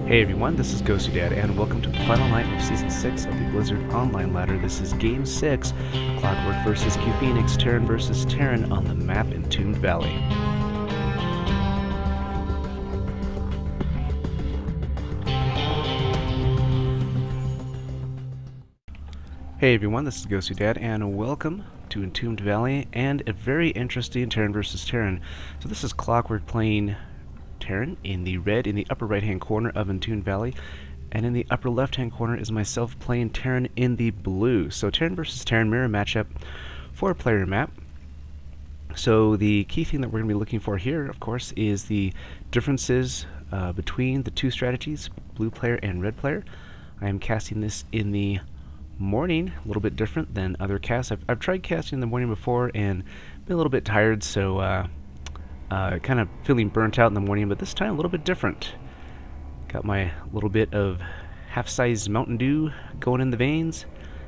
Hey everyone, this is GosuDad, and welcome to the final night of Season 6 of the Blizzard Online Ladder. This is Game 6, Clockwork vs. CuePhoenix, Terran vs. Terran on the map Entombed Valley. Hey everyone, this is GosuDad, and welcome to Entombed Valley, and a very interesting Terran vs. Terran. So this is Clockwork playing Terran in the red in the upper right hand corner of Entombed Valley, and in the upper left hand corner is myself playing Terran in the blue. So Terran versus Terran mirror matchup for a player map. So the key thing that we're going to be looking for here, of course, is the differences between the two strategies, blue player and red player. I am casting this in the morning, a little bit different than other casts. I've tried casting in the morning before and been a little bit tired, so kind of feeling burnt out in the morning, but this time a little bit different. Got my little bit of half-sized Mountain Dew going in the veins,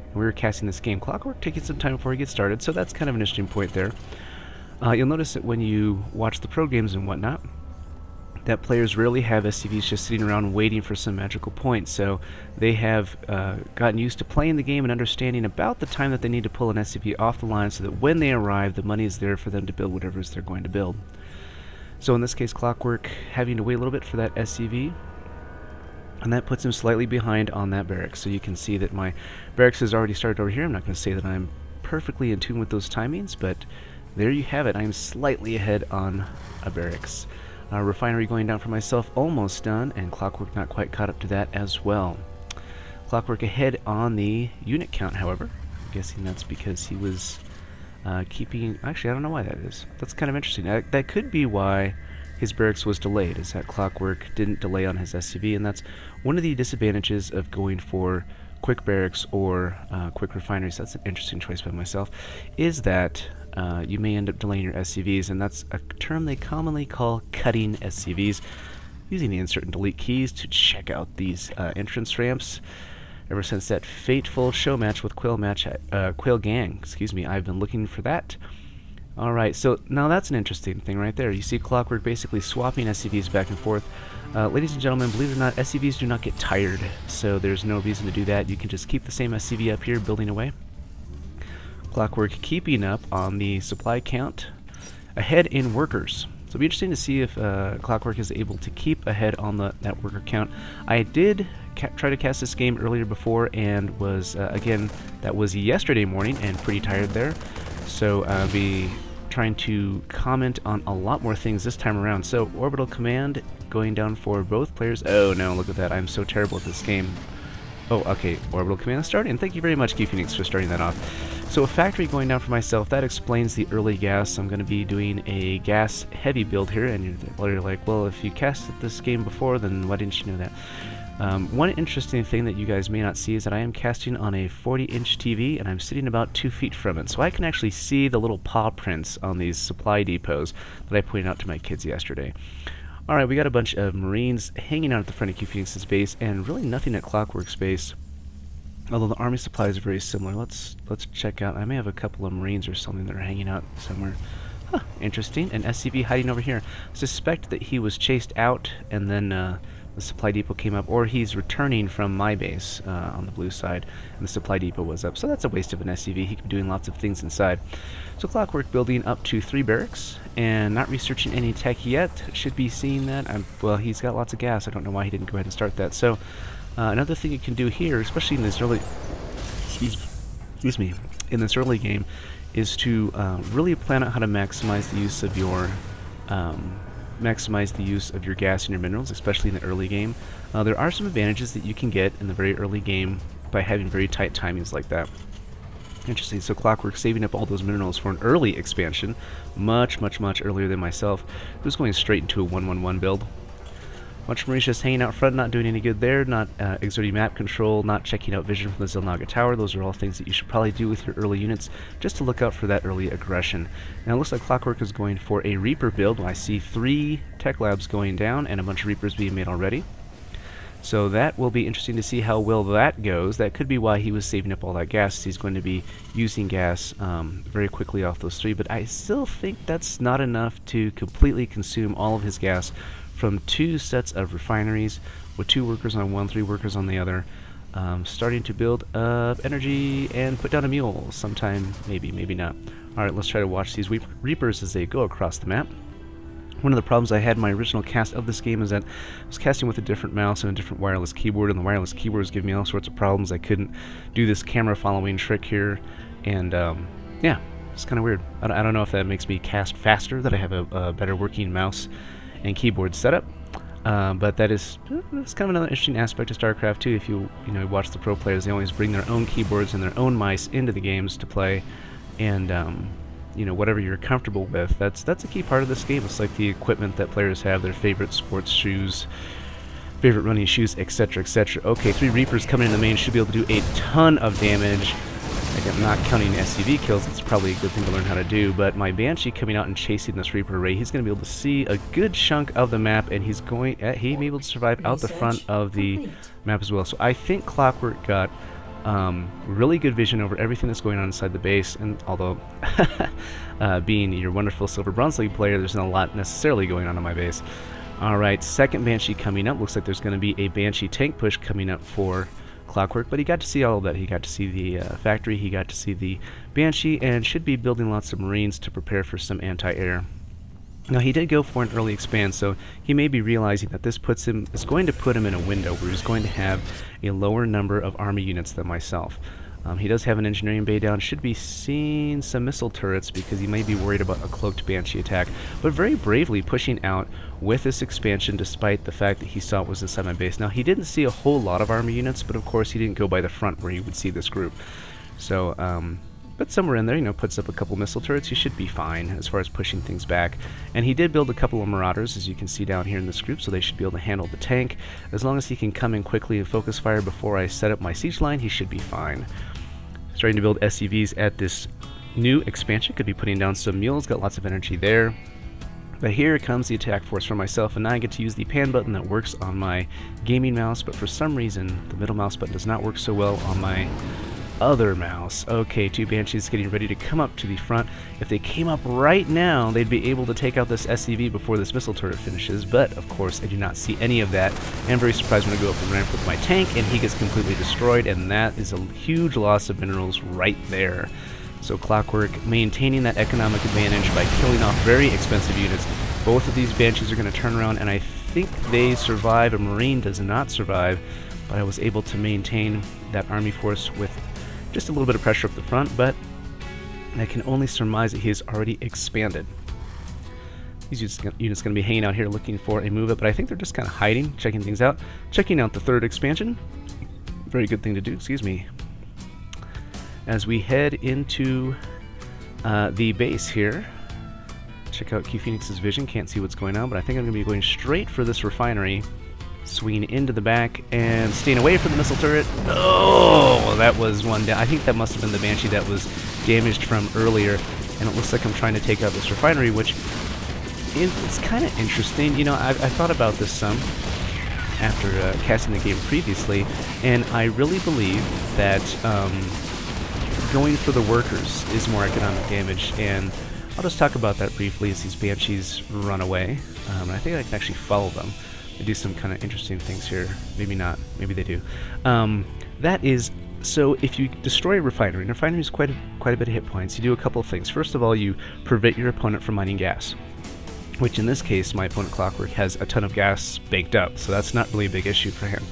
and we were casting this game. Clockwork taking some time before we get started, so that's kind of an interesting point there. You'll notice that when you watch the pro games and whatnot, that players rarely have SCVs just sitting around waiting for some magical point, so they have gotten used to playing the game and understanding about the time that they need to pull an SCV off the line so that when they arrive, the money is there for them to build whatever it is they're going to build. So in this case, Clockwork having to wait a little bit for that SCV, and that puts him slightly behind on that barracks. So you can see that my barracks has already started over here. I'm not going to say that I'm perfectly in tune with those timings, but there you have it. I'm slightly ahead on a barracks. Refinery going down for myself, almost done, and Clockwork not quite caught up to that as well. Clockwork ahead on the unit count, however. I'm guessing that's because he was keeping... Actually, I don't know why that is. That's kind of interesting. That could be why his barracks was delayed, is that Clockwork didn't delay on his SCV, and that's one of the disadvantages of going for quick barracks or quick refineries. That's an interesting choice by myself, is that you may end up delaying your SCVs, and that's a term they commonly call cutting SCVs, using the insert and delete keys to check out these entrance ramps. Ever since that fateful show match with Quail Gang, excuse me, I've been looking for that. Alright, so now that's an interesting thing right there. You see Clockwork basically swapping SCVs back and forth. Ladies and gentlemen, believe it or not, SCVs do not get tired, so there's no reason to do that. You can just keep the same SCV up here building away. Clockwork keeping up on the supply count, ahead in workers. So it'll be interesting to see if Clockwork is able to keep ahead on that worker count. I did try to cast this game earlier before and was, again, that was yesterday morning and pretty tired there. So I'll be trying to comment on a lot more things this time around. So orbital command going down for both players. Oh no, look at that. I'm so terrible at this game. Oh, okay, orbital command starting. Thank you very much, CuePhoenix, for starting that off. So a factory going down for myself, that explains the early gas. I'm going to be doing a gas heavy build here, and you're like, well, if you casted this game before, then why didn't you know that? One interesting thing that you guys may not see is that I am casting on a 40-inch TV, and I'm sitting about 2 feet from it, so I can actually see the little paw prints on these supply depots that I pointed out to my kids yesterday. Alright, we got a bunch of Marines hanging out at the front of CuePhoenix's base, and really nothing at Clockwork's base. Although the army supplies are very similar. Let's check out. I may have a couple of Marines or something that are hanging out somewhere. Huh, interesting. An SCV hiding over here. Suspect that he was chased out and then the supply depot came up, or he's returning from my base on the blue side, and the supply depot was up. So that's a waste of an SCV. He could be doing lots of things inside. So Clockwork building up to 3 barracks and not researching any tech yet. Should be seeing that. Well, he's got lots of gas. I don't know why he didn't go ahead and start that. So another thing you can do here, especially in this early, in this early game, is to really plan out how to maximize the use of your gas and your minerals, especially in the early game. There are some advantages that you can get in the very early game by having very tight timings like that. Interesting. So Clockwork saving up all those minerals for an early expansion, much earlier than myself, who's going straight into a 1-1-1 build. Bunch of Marines just hanging out front, not doing any good there, not exerting map control, not checking out vision from the Zelnaga Tower. Those are all things that you should probably do with your early units, just to look out for that early aggression. Now it looks like Clockwork is going for a Reaper build. I see 3 tech labs going down and a bunch of Reapers being made already. So that will be interesting to see how well that goes. That could be why he was saving up all that gas. He's going to be using gas very quickly off those 3, but I still think that's not enough to completely consume all of his gas from 2 sets of refineries with 2 workers on one, 3 workers on the other, starting to build up energy and put down a mule sometime, maybe not. Alright, let's try to watch these Reapers as they go across the map. One of the problems I had in my original cast of this game is that I was casting with a different mouse and a different wireless keyboard, and the wireless keyboard was giving me all sorts of problems. I couldn't do this camera following trick here, and yeah, it's kind of weird. I don't know if that makes me cast faster, that I have a better working mouse and keyboard setup, but that's kind of another interesting aspect of StarCraft too. If you watch the pro players, they always bring their own keyboards and their own mice into the games to play, and whatever you're comfortable with, that's a key part of this game. It's like the equipment that players have, their favorite sports shoes, favorite running shoes, etc, etc. Okay, 3 Reapers coming in the main should be able to do a ton of damage. Again, not counting SCV kills, it's probably a good thing to learn how to do, but my Banshee coming out and chasing this Reaper array, he's going to be able to see a good chunk of the map, and he may be able to survive out the front of the map as well. So I think Clockwork got really good vision over everything that's going on inside the base, and although being your wonderful Silver Bronze League player, there's not a lot necessarily going on my base. Alright, second Banshee coming up. Looks like there's going to be a Banshee tank push coming up for Clockwork, but he got to see all of that. He got to see the factory, he got to see the Banshee, and should be building lots of Marines to prepare for some anti-air. Now, he did go for an early expand, so he may be realizing that this is going to put him in a window where he's going to have a lower number of army units than myself. He does have an engineering bay down, should be seeing some missile turrets because he may be worried about a cloaked Banshee attack, but very bravely pushing out with this expansion despite the fact that he saw it was inside my base. Now, he didn't see a whole lot of army units, but of course he didn't go by the front where he would see this group. So, but somewhere in there, puts up a couple missile turrets, he should be fine as far as pushing things back. And he did build a couple of Marauders, as you can see down here in this group, so they should be able to handle the tank. As long as he can come in quickly and focus fire before I set up my siege line, he should be fine. Starting to build SCVs at this new expansion, could be putting down some mules, got lots of energy there. But here comes the attack force for myself, and now I get to use the pan button that works on my gaming mouse, but for some reason the middle mouse button does not work so well on my other mouse. Okay, 2 Banshees getting ready to come up to the front. If they came up right now, they'd be able to take out this SCV before this missile turret finishes, but of course I do not see any of that. I'm very surprised when I go up the ramp with my tank and he gets completely destroyed, and that is a huge loss of minerals right there. So Clockwork maintaining that economic advantage by killing off very expensive units. Both of these Banshees are going to turn around, and I think they survive. A Marine does not survive, but I was able to maintain that army force with just a little bit of pressure up the front, but I can only surmise that he has already expanded. These units going to be hanging out here looking for a move up, but I think they're just kind of hiding, checking things out. Checking out the 3rd expansion. Very good thing to do, excuse me. As we head into the base here, check out CuePhoenix's vision, can't see what's going on, but I think I'm going to be going straight for this refinery. Swinging into the back and staying away from the missile turret. Oh, that was one down. I think that must have been the Banshee that was damaged from earlier, and it looks like I'm trying to take out this refinery, which it's kind of interesting. I thought about this some after casting the game previously, and I really believe that going for the workers is more economic damage, and I'll just talk about that briefly as these Banshees run away. I think I can actually follow them. They do some kind of interesting things here. Maybe not. Maybe they do. That is, so if you destroy a refinery, and a refinery is quite a bit of hit points, you do a couple of things. First of all, you prevent your opponent from mining gas, which in this case, my opponent Clockwork has a ton of gas banked up, so that's not really a big issue for him.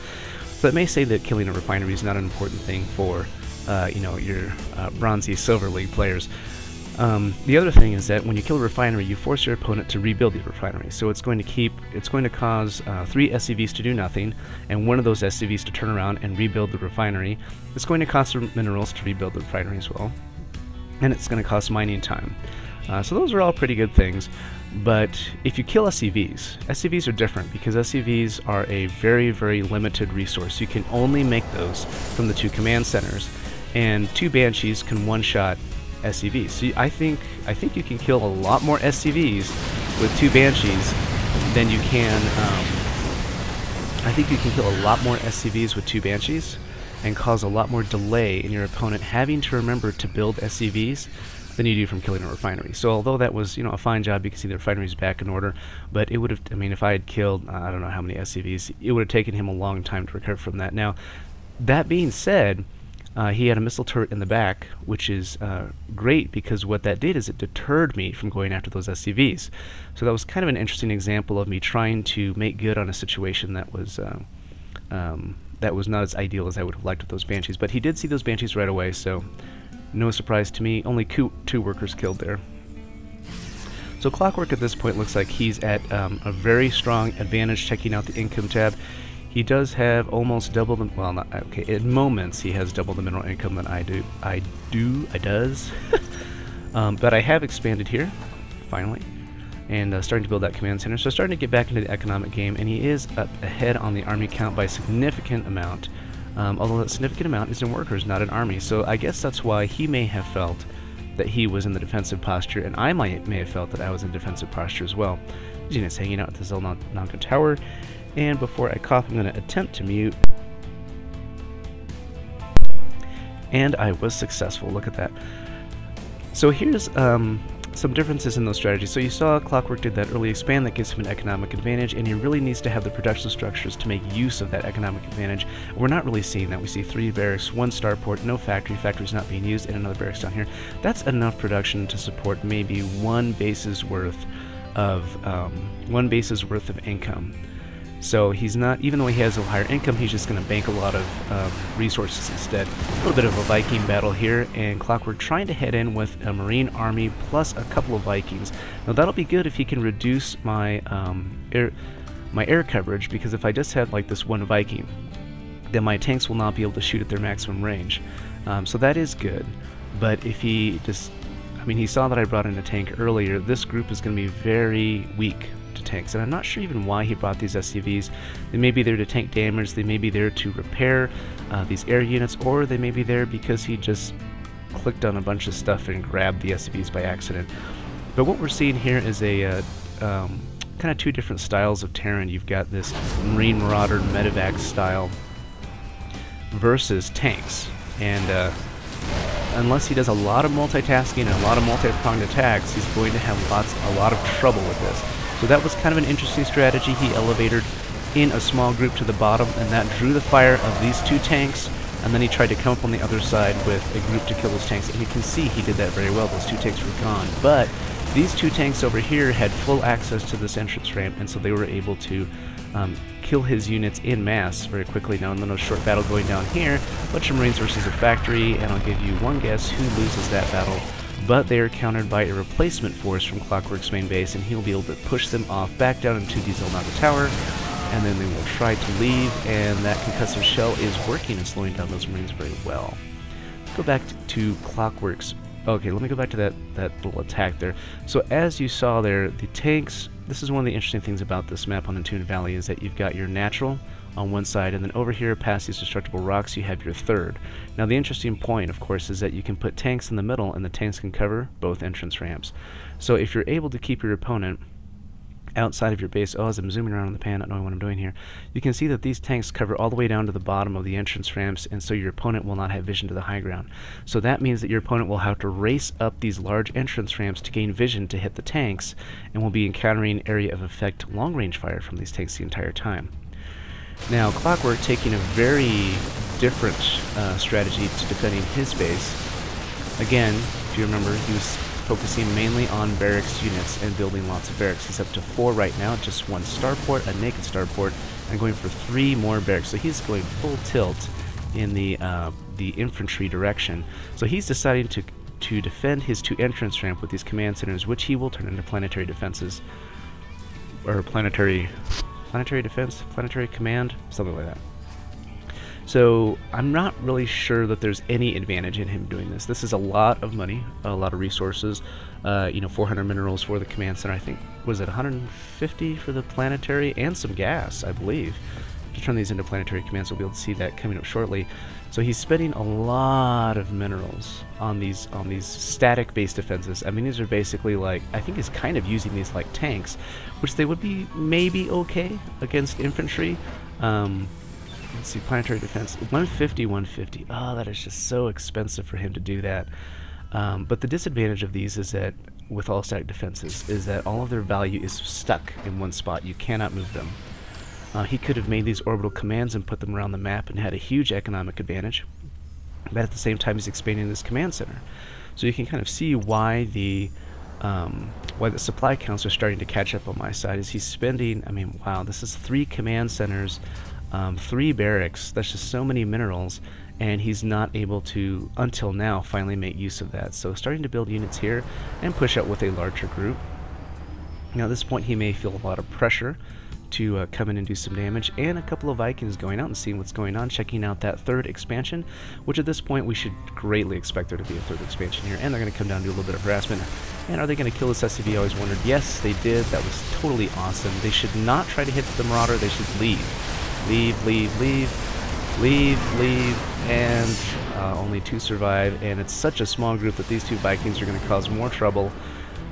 So it may say that killing a refinery is not an important thing for, your Bronzy Silver League players. The other thing is that when you kill a refinery, you force your opponent to rebuild the refinery. So it's going to cause 3 SCVs to do nothing, and one of those SCVs to turn around and rebuild the refinery. It's going to cost some minerals to rebuild the refinery as well, and it's going to cost mining time. So those are all pretty good things. But if you kill SCVs are different because SCVs are a very, very limited resource. You can only make those from the 2 command centers, and 2 Banshees can one-shot SCVs. So I think you can kill a lot more SCVs with 2 Banshees than you can. I think you can kill a lot more SCVs with 2 Banshees and cause a lot more delay in your opponent having to remember to build SCVs than you do from killing a refinery. So although that was, you know, a fine job, you can see the refinery's back in order, but it would have, I mean, if I had killed, I don't know how many SCVs, it would have taken him a long time to recover from that. Now, that being said, he had a missile turret in the back, which is great, because what that did is it deterred me from going after those SCVs. So that was kind of an interesting example of me trying to make good on a situation that was not as ideal as I would have liked with those Banshees. But he did see those Banshees right away, so no surprise to me. Only two workers killed there. So Clockwork at this point looks like he's at a very strong advantage checking out the income tab. He does have almost double the, well, not, okay, in moments he has double the mineral income than I do. But I have expanded here, finally, and starting to build that command center. So starting to get back into the economic game, and he is up ahead on the army count by a significant amount. Although that significant amount is in workers, not in army. So I guess that's why he may have felt that he was in the defensive posture, and I may have felt that I was in defensive posture as well. These units hanging out at the Zelnonka Tower. And before I cough, I'm going to attempt to mute. And I was successful. Look at that. So here's some differences in those strategies. So you saw Clockwork did that early expand that gives him an economic advantage, and he really needs to have the production structures to make use of that economic advantage. We're not really seeing that. We see 3 barracks, 1 starport, no factory, factory's not being used, and another barracks down here. That's enough production to support maybe one base's worth of income. So he's not, even though he has a higher income, he's just going to bank a lot of resources instead. A little bit of a Viking battle here, and Clockwork trying to head in with a Marine army plus a couple of Vikings. Now that'll be good if he can reduce my air coverage, because if I just had like this one Viking, then my tanks will not be able to shoot at their maximum range. So that is good. But if he just, I mean, he saw that I brought in a tank earlier, this group is going to be very weak to tanks, and I'm not sure even why he brought these SCVs. They may be there to tank damage, they may be there to repair these air units, or they may be there because he just clicked on a bunch of stuff and grabbed the SCVs by accident. But what we're seeing here is a kind of 2 different styles of Terran. You've got this Marine Marauder medevac style versus tanks, and unless he does a lot of multitasking and a lot of multi-pronged attacks, he's going to have a lot of trouble with this. So that was kind of an interesting strategy. He elevated in a small group to the bottom, and that drew the fire of these 2 tanks, and then he tried to come up on the other side with a group to kill those tanks, and you can see he did that very well. Those 2 tanks were gone, but these 2 tanks over here had full access to this entrance ramp, and so they were able to kill his units in mass very quickly. Now, in the short battle going down here, a bunch of Marines versus a factory, and I'll give you one guess who loses that battle. But they are countered by a replacement force from Clockwork's main base, and he'll be able to push them off back down into the Zelnonka Tower, and then they will try to leave, and that concussive shell is working and slowing down those Marines very well. Let's go back to Clockwork's. Okay, let me go back to that little attack there. So as you saw there, the tanks, this is one of the interesting things about this map on Entombed Valley, is that you've got your natural on one side, and then over here past these destructible rocks you have your third. Now the interesting point, of course, is that you can put tanks in the middle, and the tanks can cover both entrance ramps. So if you're able to keep your opponent outside of your base, as I'm zooming around on the pan, not knowing what I'm doing here, you can see that these tanks cover all the way down to the bottom of the entrance ramps, and so your opponent will not have vision to the high ground. So that means that your opponent will have to race up these large entrance ramps to gain vision to hit the tanks, and will be encountering area of effect long-range fire from these tanks the entire time. Now, Clockwork taking a very different strategy to defending his base. Again, if you remember, he was focusing mainly on barracks units and building lots of barracks. He's up to 4 right now, just 1 starport, a naked starport, and going for 3 more barracks. So he's going full tilt in the infantry direction. So he's deciding to defend his 2 entrance ramp with these command centers, which he will turn into planetary defenses, or planetary defense, planetary command, something like that. So I'm not really sure that there's any advantage in him doing this. This is a lot of money, a lot of resources. 400 minerals for the command center. I think, was it 150 for the planetary, and some gas, I believe. To turn these into planetary commands, we'll be able to see that coming up shortly. So he's spending a lot of minerals on these static base defenses. I mean, these are basically like, I think he's kind of using these like tanks, which they would be maybe okay against infantry. Let's see, planetary defense, 150, 150. Oh, that is just so expensive for him to do that. But the disadvantage of these is that, with all static defenses, is that all of their value is stuck in one spot. You cannot move them. He could have made these orbital commands and put them around the map and had a huge economic advantage, but at the same time he's expanding this command center. So you can kind of see why the supply counts are starting to catch up on my side. Is he's spending, I mean, wow, this is 3 command centers, 3 barracks, that's just so many minerals, and he's not able to, until now, finally make use of that. So starting to build units here and push out with a larger group. Now at this point he may feel a lot of pressure to come in and do some damage, and a couple of Vikings going out and seeing what's going on, checking out that 3rd expansion, which at this point we should greatly expect there to be a 3rd expansion here, and they're going to come down and do a little bit of harassment. And are they going to kill this SCV? I always wondered. Yes, they did. That was totally awesome. They should not try to hit the Marauder. They should leave. Leave, leave, leave, leave, leave, and only 2 survive, and it's such a small group that these 2 Vikings are going to cause more trouble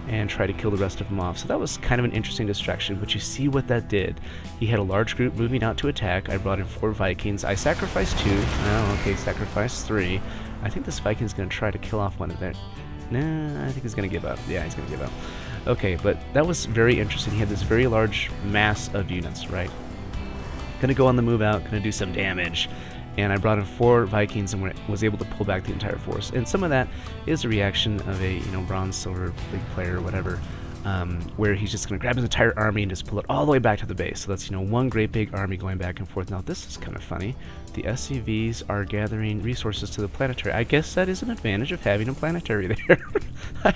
and try to kill the rest of them off. So that was kind of an interesting distraction, but you see what that did. He had a large group moving out to attack. I brought in 4 Vikings. I sacrificed 2. Oh, okay, sacrificed 3. I think this Viking's going to try to kill off one of their... Nah, I think he's going to give up. Yeah, he's going to give up. Okay, but that was very interesting. He had this very large mass of units, right? Going to go on the move out, going to do some damage. And I brought in 4 Vikings and was able to pull back the entire force. And some of that is a reaction of a, bronze, silver, big player or whatever, where he's just going to grab his entire army and just pull it all the way back to the base. So that's, one great big army going back and forth. Now this is kind of funny. The SCVs are gathering resources to the planetary. I guess that is an advantage of having a planetary there. I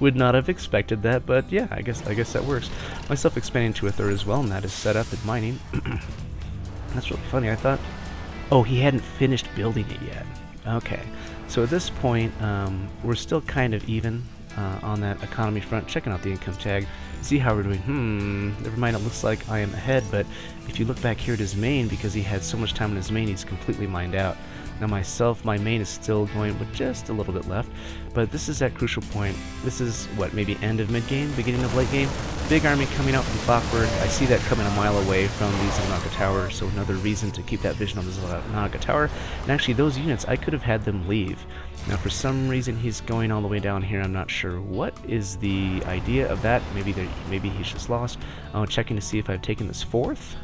would not have expected that, but yeah, I guess that works. Myself expanding to a 3rd as well, and that is set up in mining. That's really funny. I thought... Oh, he hadn't finished building it yet. Okay, so at this point, we're still kind of even on that economy front. Checking out the income tag, see how we're doing. Never mind, it looks like I am ahead, but if you look back here at his main, because he had so much time in his main, he's completely mined out. Now myself, my main is still going with just a little bit left, but this is that crucial point. This is, what, maybe end of mid-game, beginning of late game? Big army coming out from Clockwork. I see that coming a mile away from the Zanaga Tower, so another reason to keep that vision on the Zanaga Tower. And actually, those units, I could have had them leave. Now, for some reason, he's going all the way down here. I'm not sure what is the idea of that. Maybe he's just lost. Checking to see if I've taken this 4th.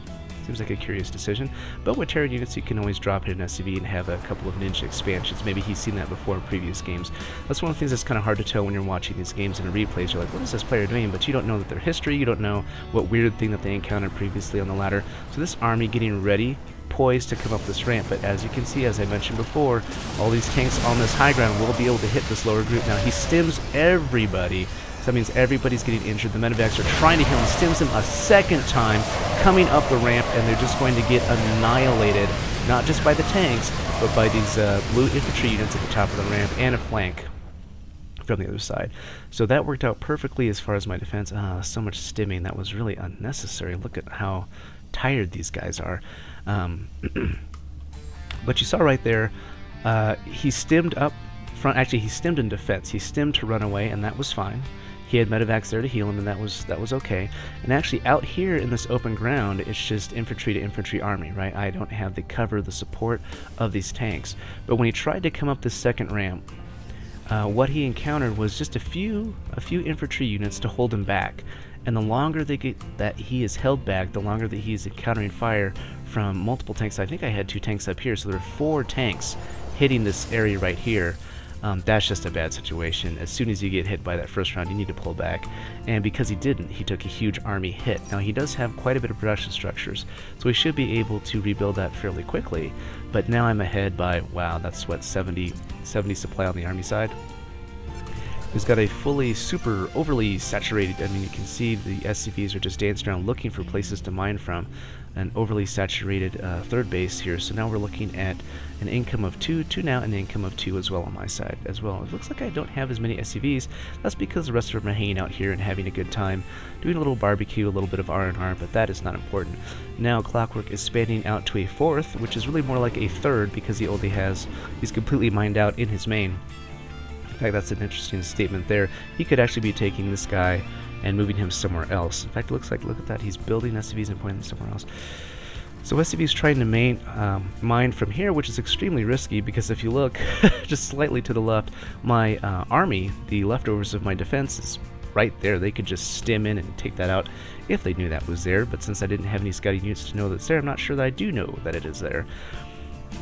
Seems like a curious decision, but with Terran units you can always drop it in SCV and have a couple of ninja expansions. Maybe he's seen that before in previous games. That's one of the things that's kind of hard to tell when you're watching these games in a replays. You're like, what is this player doing? But you don't know that their history, you don't know what weird thing that they encountered previously on the ladder. So this army getting ready, poised to come up this ramp, but as you can see, as I mentioned before, all these tanks on this high ground will be able to hit this lower group. Now he stims everybody. So that means everybody's getting injured. The medevacs are trying to heal him, stims him a 2nd time, coming up the ramp, and they're just going to get annihilated, not just by the tanks, but by these blue infantry units at the top of the ramp, and a flank from the other side. So that worked out perfectly as far as my defense. So much stimming, that was really unnecessary. Look at how tired these guys are. But you saw right there, he stimmed up front. Actually, he stimmed in defense. He stimmed to run away, and that was fine. He had medevacs there to heal him, and that was okay. And actually, out here in this open ground, it's just infantry to infantry army, right? I don't have the cover, the support of these tanks. But when he tried to come up this 2nd ramp, what he encountered was just a few infantry units to hold him back. And the longer that he is held back, the longer that he's encountering fire from multiple tanks. I think I had 2 tanks up here, so there are 4 tanks hitting this area right here. That's just a bad situation. As soon as you get hit by that 1st round, you need to pull back. And because he didn't, he took a huge army hit. Now, he does have quite a bit of production structures, so he should be able to rebuild that fairly quickly. But now I'm ahead by, wow, that's what, 70 supply on the army side. He's got a fully overly saturated, I mean, you can see the SCVs are just dancing around looking for places to mine from. An overly saturated 3rd base here. So now we're looking at an income of 2 now, and an income of 2 as well on my side as well. It looks like I don't have as many SCVs. That's because the rest of them are hanging out here and having a good time, doing a little barbecue, a little bit of R&R, but that is not important. Now Clockwork is spanning out to a 4th, which is really more like a 3rd because he's completely mined out in his main. In fact, that's an interesting statement there. He could actually be taking this guy and moving him somewhere else. In fact, it looks like, look at that, he's building SCVs and pointing them somewhere else. So SCV's trying to mine from here, which is extremely risky because if you look just slightly to the left, my army, the leftovers of my defense, is right there. They could just stim in and take that out if they knew that was there, but since I didn't have any scouting units to know that it's there, I'm not sure that I do know that it is there.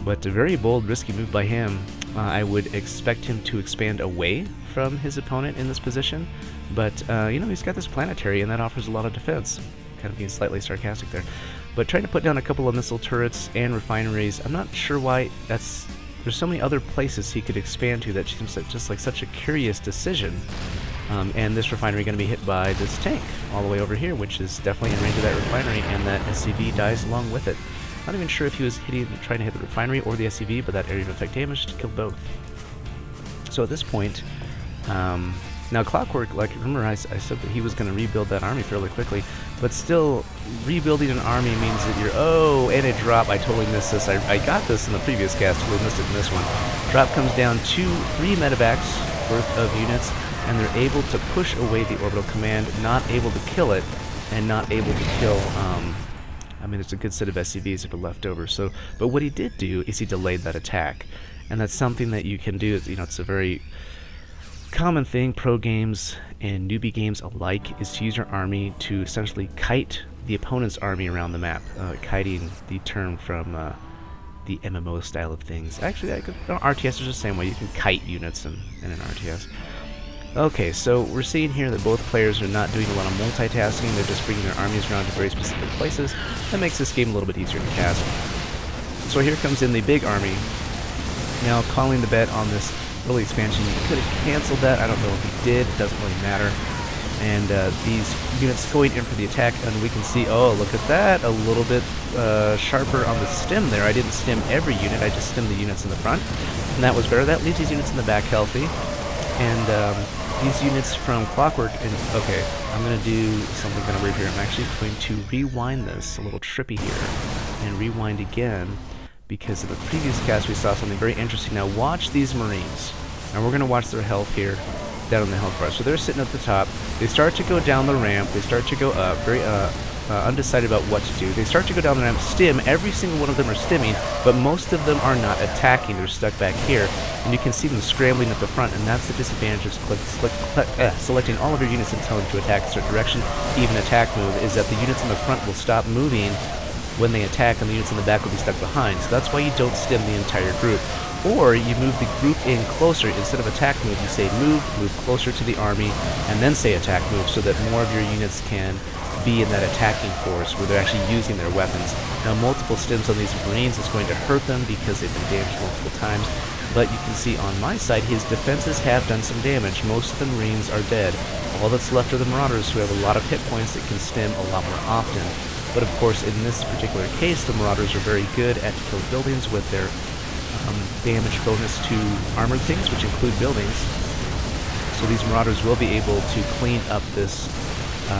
But a very bold, risky move by him. I would expect him to expand away from his opponent in this position, but you know, he's got this planetary and that offers a lot of defense. Kind of being slightly sarcastic there. But trying to put down a couple of missile turrets and refineries, I'm not sure why there's so many other places he could expand to that seems just like such a curious decision. And this refinery going to be hit by this tank all the way over here, which is definitely in range of that refinery, and that SCV dies along with it. Not even sure if he was trying to hit the refinery or the SCV, but that area of effect damage to kill both. So at this point, now Clockwork, like remember I said that he was going to rebuild that army fairly quickly, but still rebuilding an army means that you're, oh, and a drop, I totally missed this. I got this in the previous cast, totally missed it in this one. Drop comes down 3 medevacs worth of units, and they're able to push away the orbital command, not able to kill it, and not able to kill, I mean, there's a good set of SCVs that are left over. So, but what he did do is he delayed that attack, and that's something that you can do. You know, it's a very common thing, pro games and newbie games alike, is to use your army to essentially kite the opponent's army around the map. Kiting, the term from the MMO style of things. Actually, RTS is the same way. You can kite units in an RTS. Okay, so we're seeing here that both players are not doing a lot of multitasking. They're just bringing their armies around to very specific places. That makes this game a little bit easier to cast. So here comes in the big army. Now calling the bet on this early expansion. You could have canceled that. I don't know if he did. It doesn't really matter. And these units going in for the attack, and we can see, oh, look at that, a little bit sharper on the stem there. I didn't stem every unit, I just stemmed the units in the front, and that was better. That leaves these units in the back healthy. And these units from Clockwork, and okay, I'm going to do something kind of weird here. I'm actually going to rewind this, a little trippy here, and rewind again, because in the previous cast we saw something very interesting. Now watch these Marines, and we're going to watch their health here, down on the health bar. So they're sitting at the top, they start to go down the ramp, they start to go up, very undecided about what to do. They start to go down the ramp, stim, every single one of them are stimming, but most of them are not attacking, they're stuck back here, and you can see them scrambling at the front, and that's the disadvantage of selecting all of your units and telling them to attack a certain direction, even attack move, is that the units in the front will stop moving when they attack, and the units in the back will be stuck behind. So that's why you don't stim the entire group. Or you move the group in closer. Instead of attack move, you say move closer to the army, and then say attack move, so that more of your units can be in that attacking force where they're actually using their weapons. Now multiple stims on these Marines is going to hurt them because they've been damaged multiple times, but you can see on my side his defenses have done some damage. Most of the Marines are dead. All that's left are the Marauders, who have a lot of hit points that can stim a lot more often. But of course in this particular case the Marauders are very good at kill buildings with their damage bonus to armored things, which include buildings. So these Marauders will be able to clean up this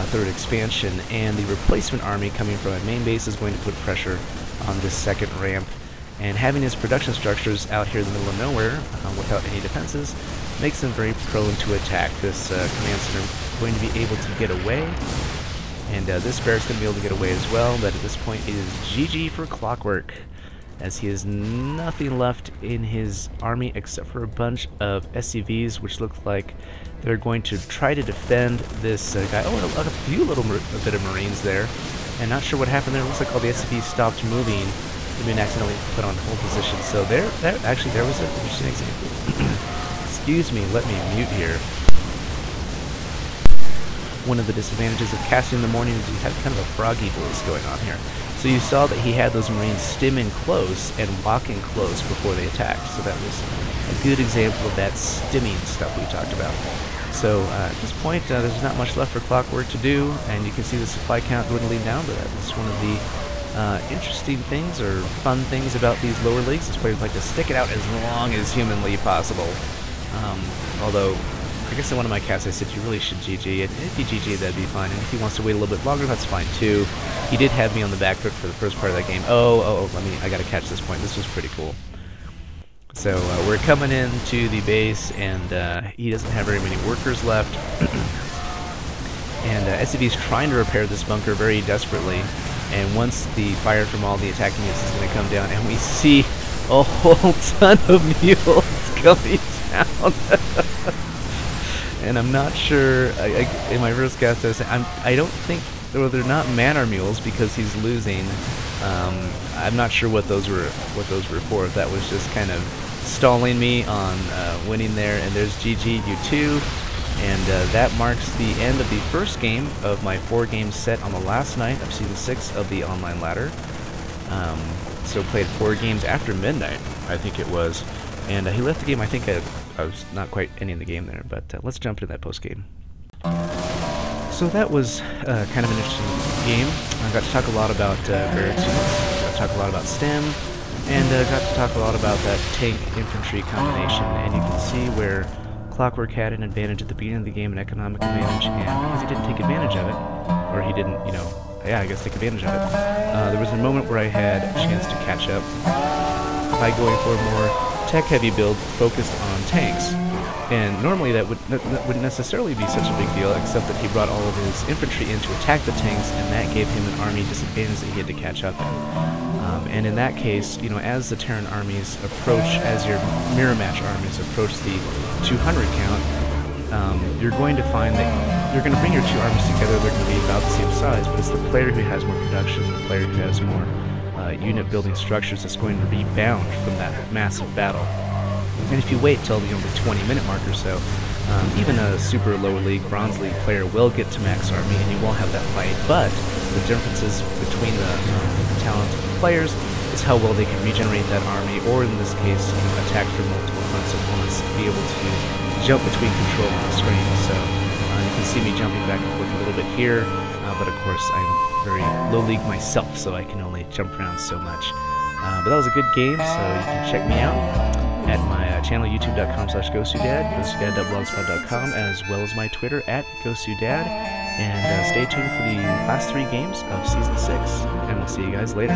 third expansion, and the replacement army coming from my main base is going to put pressure on this second ramp. And having his production structures out here in the middle of nowhere without any defenses makes them very prone to attack. This command center going to be able to get away, and this Barrack's going to be able to get away as well, but at this point it is GG for Clockwork, as he has nothing left in his army except for a bunch of SCVs, which look like they're going to try to defend this guy. Oh, and a few little bit of Marines there, and not sure what happened there. It looks like all the SCVs stopped moving. They've been accidentally put on hold position. So there was an interesting example. Excuse me, let me mute here. One of the disadvantages of casting in the morning is you have kind of a froggy voice going on here. So you saw that he had those Marines stim in close and walk in close before they attacked. So that was a good example of that stimming stuff we talked about. So at this point, there's not much left for Clockwork to do, and you can see the supply count dwindling down, but that's one of the interesting things or fun things about these lower leagues, is players like to stick it out as long as humanly possible. Although, I guess in one of my casts I said you really should GG, and if you GG that'd be fine, and if he wants to wait a little bit longer, that's fine too. He did have me on the back foot for the first part of that game. I gotta catch this point. This was pretty cool. So we're coming into the base, and he doesn't have very many workers left. And SCV's trying to repair this bunker very desperately. and once the fire from all the attacking units is going to come down, and we see a whole ton of mules coming down. And I'm not sure, in my first cast I don't think, well, they're not man-ar mules because he's losing. I'm not sure what those were for. If that was just kind of stalling me on winning there. And there's GG, you too. And that marks the end of the first game of my 4-game set on the last night of Season 6 of the online ladder. So played 4 games after midnight, I think it was. And he left the game, I think I was not quite ending the game there, but let's jump into that post-game. So that was kind of an interesting game. I got to talk a lot about barracks units, got to talk a lot about STEM, and got to talk a lot about that tank-infantry combination. And you can see where Clockwork had an advantage at the beginning of the game, an economic advantage, and because he didn't take advantage of it, or he didn't, you know, yeah, I guess take advantage of it, there was a moment where I had a chance to catch up by going for a more tech-heavy build focused on tanks. And normally that wouldn't necessarily be such a big deal, except that he brought all of his infantry in to attack the tanks, and that gave him an army disadvantage that he had to catch up in. And in that case, you know, as the Terran armies approach, as your mirror match armies approach the 200 count, you're going to find that you're going to bring your 2 armies together. They're going to be about the same size, but it's the player who has more production, the player who has more unit building structures that's going to rebound from that massive battle. And if you wait till the 20-minute mark or so, even a super lower league, bronze league player will get to max army and you won't have that fight. But the differences between the talented players is how well they can regenerate that army, or in this case, attack through multiple fronts at once, be able to jump between control on the screen. So you can see me jumping back and forth a little bit here, but of course I'm very low league myself, so I can only jump around so much. But that was a good game, so you can check me out at my channel, youtube.com/GosuDad, GosuDad.blogspot.com, as well as my Twitter at GosuDad. And stay tuned for the last 3 games of Season 6, and we'll see you guys later.